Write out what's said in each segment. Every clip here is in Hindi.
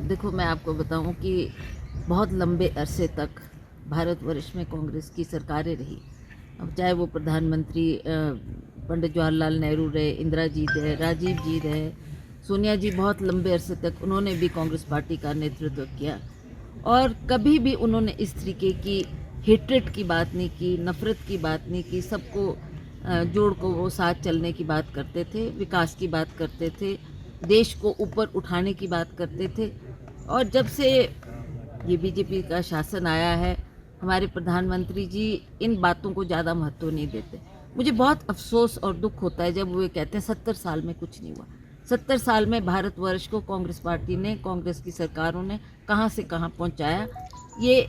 देखो, मैं आपको बताऊं कि बहुत लंबे अरसे तक भारतवर्ष में कांग्रेस की सरकारें रही। अब चाहे वो प्रधानमंत्री पंडित जवाहरलाल नेहरू रहे, इंदिरा जी रहे, राजीव जी रहे, सोनिया जी, बहुत लंबे अरसे तक उन्होंने भी कांग्रेस पार्टी का नेतृत्व किया। और कभी भी उन्होंने इस तरीके की हेट्रेट की बात नहीं की, नफ़रत की बात नहीं की। सबको जोड़ को वो साथ चलने की बात करते थे, विकास की बात करते थे, देश को ऊपर उठाने की बात करते थे। और जब से ये बीजेपी का शासन आया है, हमारे प्रधानमंत्री जी इन बातों को ज़्यादा महत्व नहीं देते। मुझे बहुत अफसोस और दुख होता है जब वो कहते हैं 70 साल में कुछ नहीं हुआ। 70 साल में भारतवर्ष को कांग्रेस पार्टी ने, कांग्रेस की सरकारों ने कहाँ से कहाँ पहुँचाया, ये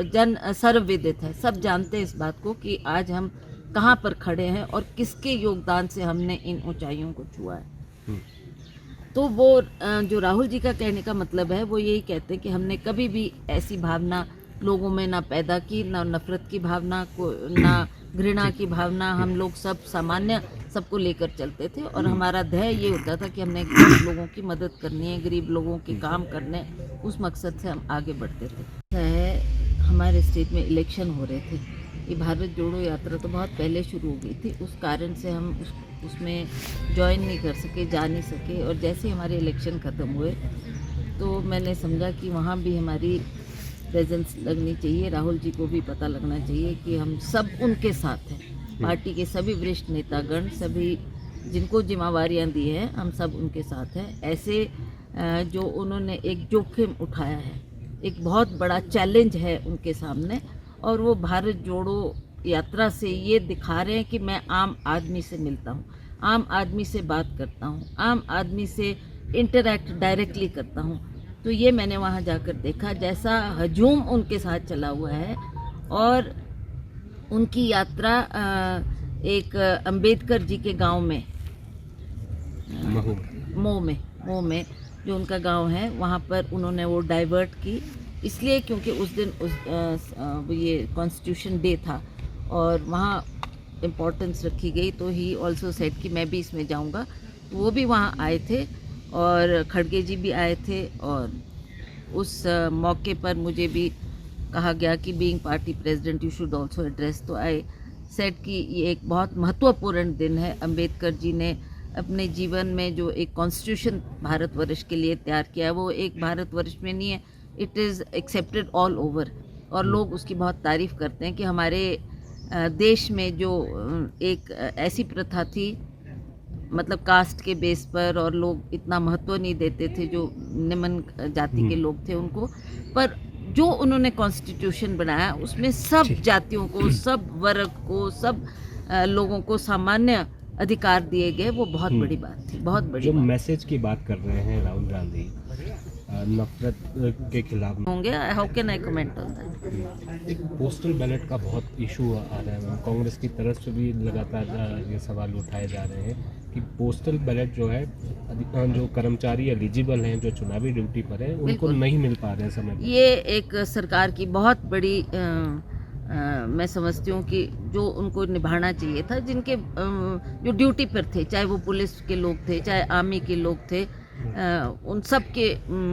जन सर्वविदित है। सब जानते हैं इस बात को कि आज हम कहाँ पर खड़े हैं और किसके योगदान से हमने इन ऊंचाइयों को छुआ है। तो वो जो राहुल जी का कहने का मतलब है, वो यही कहते हैं कि हमने कभी भी ऐसी भावना लोगों में ना पैदा की, ना नफरत की भावना को, ना घृणा की भावना। हम लोग सब सामान्य सबको लेकर चलते थे और हमारा ध्येय ये होता था कि हमने गरीब लोगों की मदद करनी है, गरीब लोगों के काम करने, उस मकसद से हम आगे बढ़ते थे। हमारे स्टेट में इलेक्शन हो रहे थे। ये भारत जोड़ो यात्रा तो बहुत पहले शुरू हो गई थी, उस कारण से हम उसमें ज्वाइन नहीं कर सके, जा नहीं सके। और जैसे हमारे इलेक्शन ख़त्म हुए तो मैंने समझा कि वहाँ भी हमारी प्रेजेंस लगनी चाहिए। राहुल जी को भी पता लगना चाहिए कि हम सब उनके साथ हैं। पार्टी के सभी वरिष्ठ नेतागण, सभी जिनको जिम्मेवारियाँ दी हैं, हम सब उनके साथ हैं। ऐसे जो उन्होंने एक जोखिम उठाया है, एक बहुत बड़ा चैलेंज है उनके सामने, और वो भारत जोड़ो यात्रा से ये दिखा रहे हैं कि मैं आम आदमी से मिलता हूँ, आम आदमी से बात करता हूँ, आम आदमी से इंटरैक्ट डायरेक्टली करता हूँ। तो ये मैंने वहाँ जाकर देखा, जैसा हजूम उनके साथ चला हुआ है। और उनकी यात्रा एक अंबेडकर जी के गांव में, मऊ में जो उनका गांव है, वहाँ पर उन्होंने वो डाइवर्ट की, इसलिए क्योंकि उस दिन ये कॉन्स्टिट्यूशन डे था और वहाँ इम्पोर्टेंस रखी गई। तो ही ऑल्सो सेड कि मैं भी इसमें जाऊँगा। तो वो भी वहाँ आए थे और खड़गे जी भी आए थे। और उस मौके पर मुझे भी कहा गया कि being party president you should also address. तो आई सेड कि ये एक बहुत महत्वपूर्ण दिन है। अंबेडकर जी ने अपने जीवन में जो एक कॉन्स्टिट्यूशन भारतवर्ष के लिए तैयार किया है, वो एक भारतवर्ष में नहीं है, it is accepted all over. और लोग उसकी बहुत तारीफ़ करते हैं कि हमारे देश में जो एक ऐसी प्रथा थी, मतलब कास्ट के बेस पर, और लोग इतना महत्व नहीं देते थे, जो निम्न जाति के लोग थे उनको, पर जो उन्होंने कॉन्स्टिट्यूशन बनाया उसमें सब जातियों को, सब वर्ग को, सब लोगों को सामान्य अधिकार दिए गए। वो बहुत बड़ी बात थी, बहुत बड़ी जो बात। मैसेज की बात कर रहे हैं राहुल गांधी, नफरत के खिलाफ होंगे, how can I comment on that. एक पोस्टल बैलेट का बहुत इशू आ रहा है। कांग्रेस की तरफ से भी लगातार ये सवाल उठाए जा रहे हैं कि पोस्टल बैलेट जो है, जो कर्मचारी एलिजिबल हैं, जो चुनावी ड्यूटी पर हैं, उनको नहीं मिल पा रहे हैं समय पर। ये एक सरकार की बहुत बड़ी मैं समझती हूँ कि जो उनको निभाना चाहिए था, जिनके जो ड्यूटी पर थे, चाहे वो पुलिस के लोग थे, चाहे आर्मी के लोग थे, उन सब के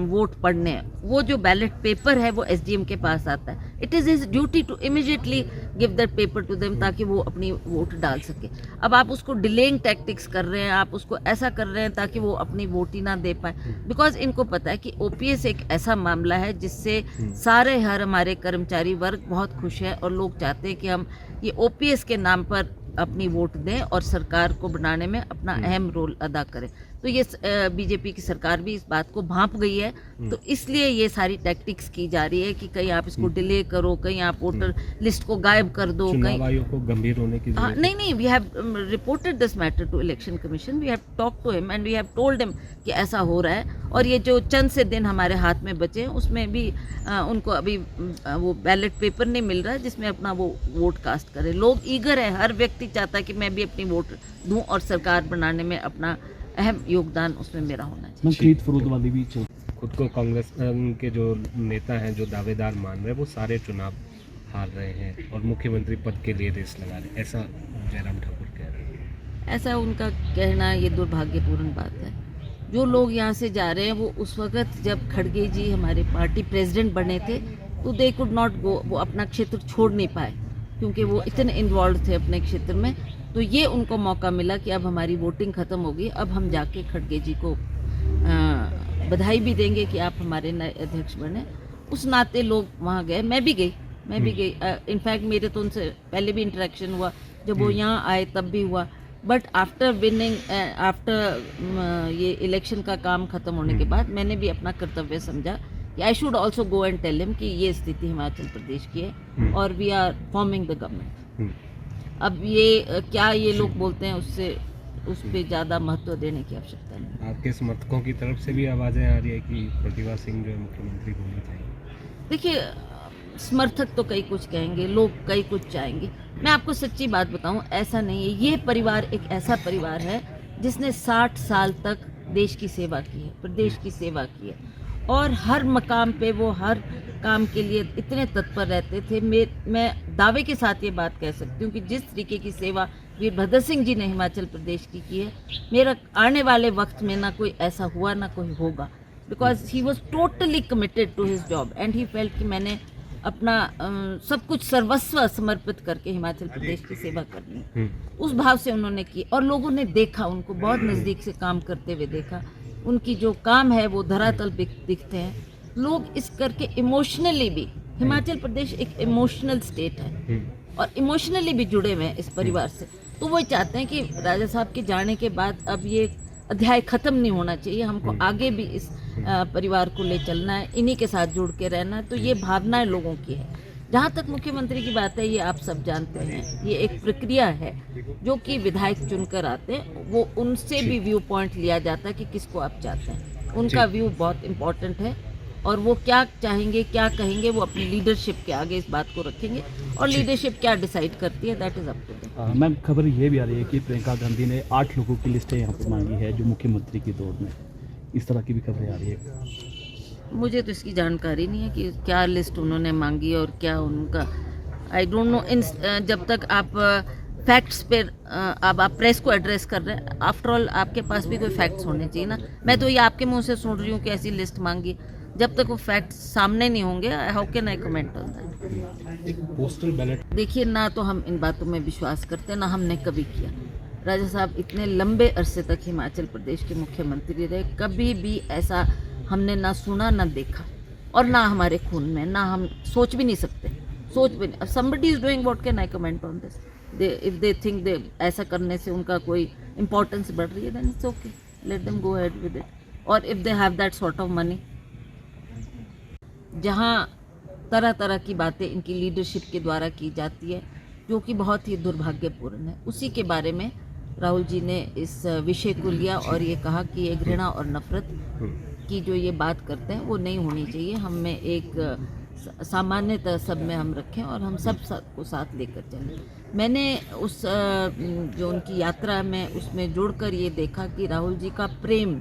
वोट पड़ने, वो जो बैलेट पेपर है वो एसडीएम के पास आता है। It is his duty to immediately give that paper to them, ताकि वो अपनी वोट डाल सके। अब आप उसको डिलेइंग टैक्टिक्स कर रहे हैं, आप उसको ऐसा कर रहे हैं ताकि वो अपनी वोट ही ना दे पाए। बिकॉज इनको पता है कि ओपीएस एक ऐसा मामला है जिससे सारे हमारे कर्मचारी वर्ग बहुत खुश है, और लोग चाहते हैं कि हम ये ओपीएस के नाम पर अपनी वोट दें और सरकार को बनाने में अपना अहम रोल अदा करें। तो ये बीजेपी की सरकार भी इस बात को भांप गई है। तो इसलिए ये सारी टैक्टिक्स की जा रही है कि कहीं आप इसको डिले करो, कहीं आप वोटर लिस्ट को गायब कर दो, कहीं आयोग को गंभीर होने की जरूरत नहीं नहीं, we have reported this matter to Election Commission, we have talk to him and we have told him कि ऐसा हो रहा है। और ये जो चंद से दिन हमारे हाथ में बचे हैं, उसमें भी उनको अभी वो बैलेट पेपर नहीं मिल रहा है जिसमें अपना वो वोट कास्ट करे। लोग ईगर है, हर व्यक्ति चाहता है कि मैं भी अपनी वोट दूं और सरकार बनाने में अपना अहम योगदान उसमें मेरा होना चाहिए। खुद को कांग्रेस के जो नेता हैं, जो दावेदार मान रहे हैं, वो सारे चुनाव हार रहे हैं और मुख्यमंत्री पद के लिए रेस लगा रहे हैं, ऐसा जयराम ठाकुर कह रहे हैं। ऐसा उनका कहना ये दुर्भाग्यपूर्ण बात है। जो लोग यहाँ से जा रहे हैं वो उस वक्त जब खड़गे जी हमारे पार्टी प्रेसिडेंट बने थे तो दे कुड नॉट गो, वो अपना क्षेत्र छोड़ नहीं पाए क्योंकि वो इतने इन्वॉल्व थे अपने क्षेत्र में। तो ये उनको मौका मिला कि अब हमारी वोटिंग ख़त्म होगी, अब हम जाके खड़गे जी को बधाई भी देंगे कि आप हमारे नए अध्यक्ष बने। उस नाते लोग वहाँ गए, मैं भी गई इनफैक्ट मेरे तो उनसे पहले भी इंटरेक्शन हुआ, जब वो यहाँ आए तब भी हुआ। बट आफ्टर विनिंग, आफ्टर ये इलेक्शन का काम ख़त्म होने के बाद मैंने भी अपना कर्तव्य समझा कि I should also go and tell him कि ये स्थिति हिमाचल प्रदेश की है और we are forming the government. अब ये क्या ये लोग बोलते हैं उस पर ज़्यादा महत्व देने की आवश्यकता नहीं। आपके समर्थकों की तरफ से भी आवाज़ें आ रही है कि प्रतिभा सिंह जो है मुख्यमंत्री होनी चाहिए। देखिए, समर्थक तो कई कुछ कहेंगे, लोग कई कुछ चाहेंगे। मैं आपको सच्ची बात बताऊं, ऐसा नहीं है। ये परिवार एक ऐसा परिवार है जिसने 60 साल तक देश की सेवा की है, प्रदेश की सेवा की है और हर मकाम पे वो हर काम के लिए इतने तत्पर रहते थे। मैं दावे के साथ ये बात कह सकती हूँ कि जिस तरीके की सेवा वीरभद्र सिंह जी ने हिमाचल प्रदेश की है, मेरा आने वाले वक्त में ना कोई ऐसा हुआ ना कोई होगा, because he was totally committed to his job and he felt कि मैंने अपना सब कुछ सर्वस्व समर्पित करके हिमाचल प्रदेश की सेवा करनी है। उस भाव से उन्होंने की और लोगों ने देखा, उनको बहुत नज़दीक से काम करते हुए देखा। उनकी जो काम है वो धरातल पे दिखते हैं। लोग इस करके इमोशनली भी, हिमाचल प्रदेश एक इमोशनल स्टेट है और इमोशनली भी जुड़े हुए हैं इस परिवार से। तो वो चाहते हैं कि राजा साहब के जाने के बाद अब ये अध्याय ख़त्म नहीं होना चाहिए, हमको आगे भी इस परिवार को ले चलना है, इन्हीं के साथ जुड़ के रहना है। तो ये भावनाएं लोगों की है। जहाँ तक मुख्यमंत्री की बात है, ये आप सब जानते हैं, ये एक प्रक्रिया है जो कि विधायक चुनकर आते हैं, वो उनसे भी व्यू पॉइंट लिया जाता है कि किसको आप चाहते हैं। उनका व्यू बहुत इम्पोर्टेंट है और वो क्या चाहेंगे, क्या कहेंगे, वो अपनी लीडरशिप के आगे इस बात को रखेंगे और लीडरशिप क्या डिसाइड करती है, that is up to them. Ma'am, खबर ये भी आ रही है कि प्रियंका गांधी ने 8 लोगों की लिस्टें यहाँ पर मांगी है जो मुख्यमंत्री की दौड़ में, इस तरह की भी खबरें आ रही है। मुझे तो इसकी जानकारी नहीं है कि क्या लिस्ट उन्होंने मांगी और क्या उनका, आई डोंट नो। जब तक आप फैक्ट्स पे अब आप प्रेस को एड्रेस कर रहे हैं, आफ्टर ऑल आपके पास भी कोई फैक्ट्स होने चाहिए ना। मैं तो ये आपके मुंह से सुन रही हूँ कि ऐसी लिस्ट मांगी, जब तक वो फैक्ट्स सामने नहीं होंगे how can I comment on that. Postal ballot, देखिए, ना तो हम इन बातों में विश्वास करते, ना हमने कभी किया। राजा साहब इतने लंबे अरसे तक हिमाचल प्रदेश के मुख्यमंत्री रहे, कभी भी ऐसा हमने ना सुना ना देखा और ना हमारे खून में, ना हम सोच भी नहीं सकते, सोच भी नहीं। Somebody is doing, what can I comment on this. If they think they ऐसा करने से उनका कोई इंपॉर्टेंस बढ़ रही है, then it's okay, let them go ahead with it. और if they have that sort of money, जहाँ तरह तरह की बातें इनकी लीडरशिप के द्वारा की जाती है जो कि बहुत ही दुर्भाग्यपूर्ण है, उसी के बारे में राहुल जी ने इस विषय को लिया और ये कहा कि ये घृणा और नफरत की जो ये बात करते हैं वो नहीं होनी चाहिए। हम में एक सामान्यतः सब में हम रखें और हम सब को साथ लेकर चलें। मैंने उस जो उनकी यात्रा में उसमें जुड़कर ये देखा कि राहुल जी का प्रेम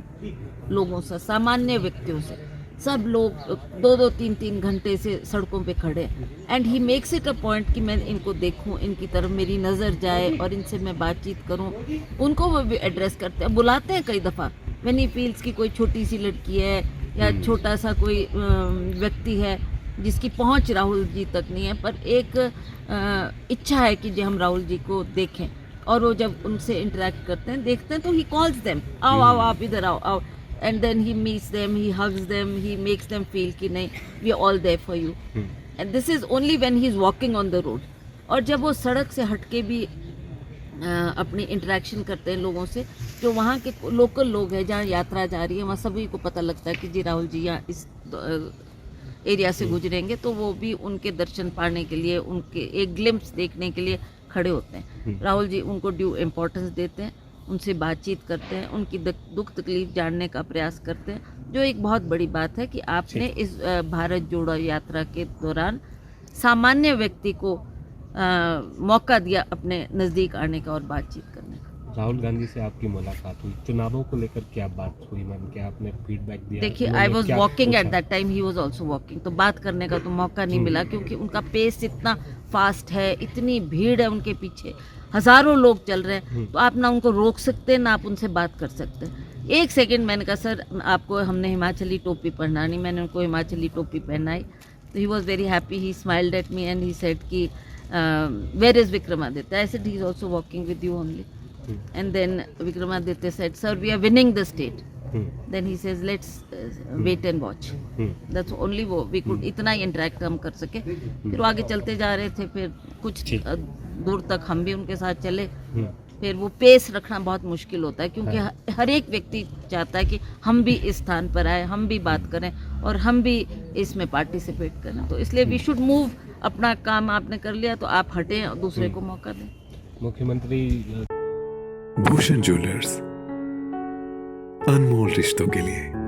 लोगों से, सामान्य व्यक्तियों से, सब लोग 2-2, 3-3 घंटे से सड़कों पे खड़े and he makes it a point कि मैं इनको देखूं, इनकी तरफ मेरी नज़र जाए और इनसे मैं बातचीत करूं। उनको वो भी एड्रेस करते हैं, बुलाते हैं कई दफ़ा व्हेन ही फील्स की कोई छोटी सी लड़की है या छोटा सा कोई व्यक्ति है जिसकी पहुंच राहुल जी तक नहीं है, पर एक इच्छा है कि जो हम राहुल जी को देखें। और वो जब उनसे इंटरेक्ट करते हैं, देखते हैं, तो ही कॉल्स देम, आओ आओ आप इधर आओ आओ, and then he meets them, he hugs them, he makes them feel कि नहीं, we are all there for you. And this is only when he is walking on the road. और जब वो सड़क से हटके भी अपनी इंटरेक्शन करते हैं लोगों से, जो वहाँ के लोकल लोग हैं, जहाँ यात्रा जा रही है, वहाँ सभी को पता लगता है कि जी राहुल जी यहाँ इस एरिया से गुजरेंगे, तो वो भी उनके दर्शन पाने के लिए, उनके एक ग्लिम्प्स देखने के लिए खड़े होते हैं। राहुल जी उनको ड्यू इम्पोर्टेंस देते हैं, उनसे बातचीत करते हैं, उनकी दुख तकलीफ जानने का प्रयास करते हैं, जो एक बहुत बड़ी बात है कि आपने इस भारत जोड़ो यात्रा के दौरान सामान्य व्यक्ति को मौका दिया अपने नज़दीक आने का और बातचीत करने का। राहुल गांधी से आपकी मुलाकात हुई, चुनावों को लेकर क्या बात हुई मैम, क्या आपने फीडबैक दिया? देखिए, I was walking at that time, he was also walking, तो बात करने का तो मौका नहीं मिला क्योंकि उनका पेस इतना फास्ट है, इतनी भीड़ है उनके पीछे, हज़ारों लोग चल रहे हैं, तो आप ना उनको रोक सकते हैं ना आप उनसे बात कर सकते हैं। 1 सेकंड मैंने कहा सर आपको हमने हिमाचली टोपी पहना नहीं, मैंने उनको हिमाचली टोपी पहनाई तो he was very happy, he smiled at me and he said कि where is Vikramaditya, I said he is also walking with you only and then Vikramaditya said sir we are winning the state, then he says let's wait and watch, that's only वो we could इतना ही इंटरेक्ट हम कर सके। फिर वो आगे चलते जा रहे थे, फिर कुछ दूर तक हम भी उनके साथ चले। फिर वो पेस रखना बहुत मुश्किल होता है क्योंकि हर एक व्यक्ति चाहता है कि हम भी इस स्थान पर आए, हम भी बात करें और हम भी इसमें पार्टिसिपेट करें, तो इसलिए वी शुड मूव, अपना काम आपने कर लिया तो आप हटें और दूसरे को मौका दें। मुख्यमंत्री भूषण ज्वेलर्स, अनमोल रिश्तों के लिए।